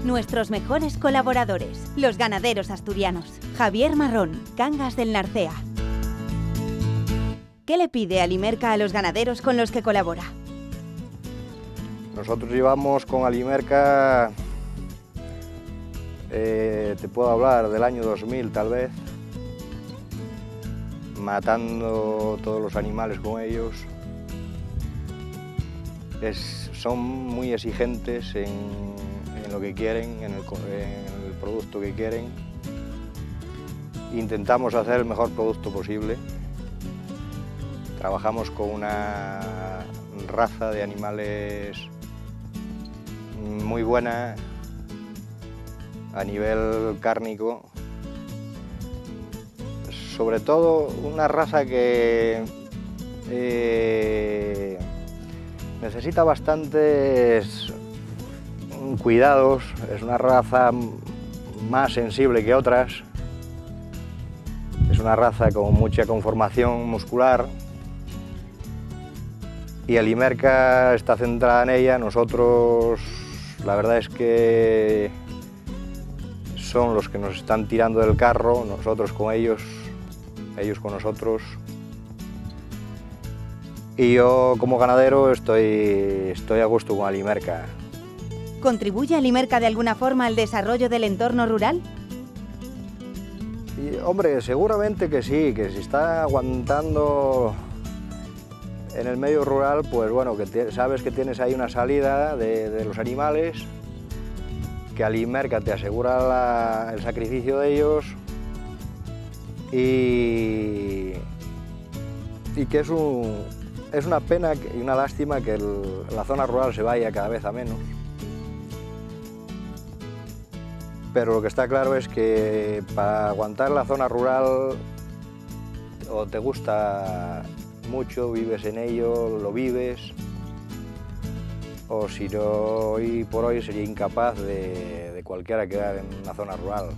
Nuestros mejores colaboradores, los ganaderos asturianos. Javier Marrón, Cangas del Narcea. ¿Qué le pide Alimerca a los ganaderos con los que colabora? Nosotros llevamos con Alimerca, te puedo hablar del año 2000 tal vez, matando todos los animales con ellos. Son muy exigentes en lo que quieren, en el producto que quieren. Intentamos hacer el mejor producto posible. Trabajamos con una raza de animales muy buena a nivel cárnico. Sobre todo una raza que necesita bastantes cuidados, es una raza más sensible que otras, es una raza con mucha conformación muscular y Alimerca está centrada en ella. Nosotros, la verdad es que son los que nos están tirando del carro, nosotros con ellos, ellos con nosotros. Y yo como ganadero estoy a gusto con Alimerca. ¿Contribuye Alimerca de alguna forma al desarrollo del entorno rural? Y, hombre, seguramente que sí, que si está aguantando en el medio rural, pues bueno, que sabes que tienes ahí una salida de los animales, que Alimerca te asegura el sacrificio de ellos y que es una pena y una lástima que la zona rural se vaya cada vez a menos. Pero lo que está claro es que para aguantar la zona rural o te gusta mucho, vives en ello, lo vives, o si no, hoy por hoy sería incapaz de cualquiera quedar en una zona rural.